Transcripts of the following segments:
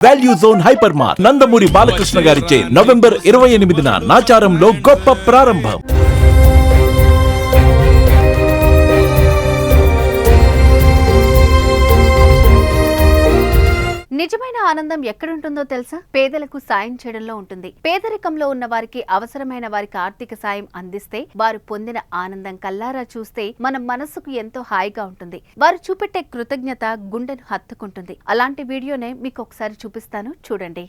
Value zone hyper mart Nandamuri Balakrishna గారిచే November 28న నాచారంలో గొప్ప ప్రారంభం. నిజమైన ఆనందం ఎక్కడుంటుందో తెలుసా? పేదలకు సాయం చేయడంలో ఉంటుంది. పేదరికంలో ఉన్న వారికి, అవసరమైన వారికి ఆర్థిక సాయం అందిస్తే వారు పొందిన ఆనందం కల్లారా చూస్తే మన మనసుకు ఎంతో హాయిగా ఉంటుంది. వారు చూపెట్టే కృతజ్ఞత గుండెను హత్తుకుంటుంది. అలాంటి వీడియోనే మీకు ఒకసారి చూపిస్తాను, చూడండి.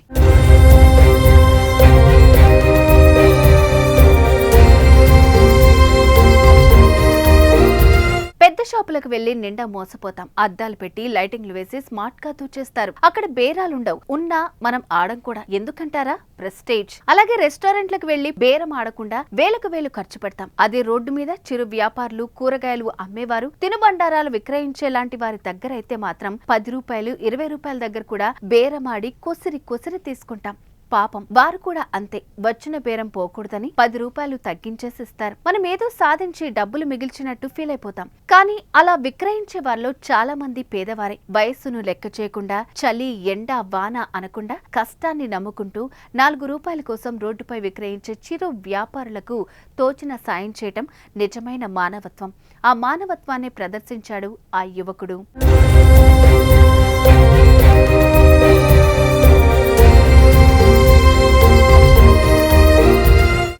పెద్ద షాపులకు వెళ్లి నిండా మోసపోతాం. అద్దాలు పెట్టి లైటింగ్లు వేసి స్మార్ట్ గా తూచేస్తారు. అక్కడ బేరాలుండవు, ఉన్నా మనం ఆడం కూడా. ఎందుకంటారా? ప్రెస్టేజ్. అలాగే రెస్టారెంట్లకు వెళ్లి బేరం ఆడకుండా వేలకు వేలు ఖర్చు పెడతాం. అదే రోడ్డు మీద చిరు వ్యాపారులు, కూరగాయలు అమ్మేవారు, తినుబండారాలు విక్రయించే లాంటి వారి దగ్గర అయితే మాత్రం 10 రూపాయలు, 20 రూపాయల దగ్గర కూడా బేరమాడి కొసిరి తీసుకుంటాం. పాపం వారు కూడా అంతే. వచ్చిన బేరం పోకూడదని 10 రూపాయలు తగ్గించేసి ఇస్తారు. మనం ఏదో సాధించి డబ్బులు మిగిల్చినట్టు ఫీల్ అయిపోతాం. కానీ అలా విక్రయించే వారిలో చాలా మంది పేదవారే. వయస్సును లెక్క చేయకుండా, చలి, ఎండ, వాన అనకుండా కష్టాన్ని నమ్ముకుంటూ 4 రూపాయల కోసం రోడ్డుపై విక్రయించే చిరు వ్యాపారులకు తోచిన సాయం చేయటం నిజమైన మానవత్వం. ఆ మానవత్వాన్ని ప్రదర్శించాడు ఆ యువకుడు.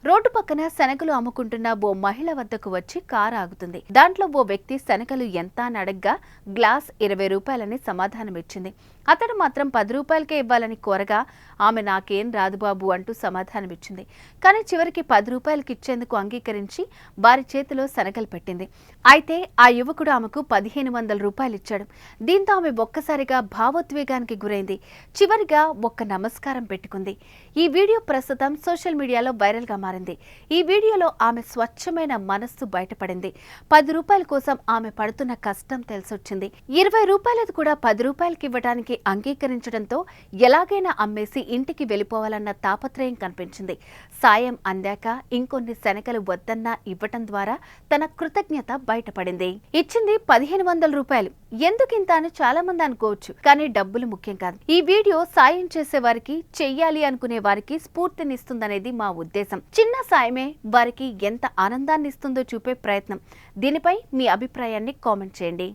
రోడ్డు పక్కన శనగలు అమ్ముకుంటున్న ఓ మహిళ వద్దకు వచ్చి కారు ఆగుతుంది. దాంట్లో ఓ వ్యక్తి శనగలు ఎంత అని అడగ్గా గ్లాస్ 20 రూపాయలని సమాధానమిచ్చింది. అతడు మాత్రం 10 రూపాయలకే ఇవ్వాలని కోరగా ఆమె నాకేం రాదు బాబు అంటూ సమాధానమిచ్చింది. కానీ చివరికి 10 రూపాయలకి ఇచ్చేందుకు అంగీకరించి వారి చేతిలో శనగలు పెట్టింది. అయితే ఆ యువకుడు ఆమెకు 1500 రూపాయలు ఇచ్చాడు. దీంతో ఆమె ఒక్కసారిగా భావోద్వేగానికి గురైంది. చివరిగా ఒక్క నమస్కారం పెట్టుకుంది. ఈ వీడియో ప్రస్తుతం సోషల్ మీడియాలో వైరల్ గా మారింది. ఈ వీడియోలో ఆమె స్వచ్ఛమైన మనస్సు బయటపడింది. 10 రూపాయల కోసం ఆమె పడుతున్న కష్టం తెలిసొచ్చింది. 20 రూపాయలది కూడా 10 రూపాయలకి ఇవ్వడానికి అంగీకరించడంతో ఎలాగైనా అమ్మేసి ఇంటికి వెళ్ళిపోవాలన్న తాపత్రయం కనిపించింది. సాయం అందాక ఇంకొన్ని శనగలు వద్దన్నా ఇవ్వటం ద్వారా తన కృతజ్ఞత బయటపడింది. ఇచ్చింది 1500 రూపాయలు. ఎందుకింత అని చాలా మంది అనుకోవచ్చు, కానీ డబ్బులు ముఖ్యం కాదు. ఈ వీడియో సాయం చేసే వారికి, చెయ్యాలి అనుకునే వారికి స్ఫూర్తినిస్తుందనేది మా ఉద్దేశం. చిన్న సాయమే వారికి ఎంత ఆనందాన్ని ఇస్తుందో చూపే ప్రయత్నం. దీనిపై మీ అభిప్రాయాన్ని కామెంట్ చేయండి.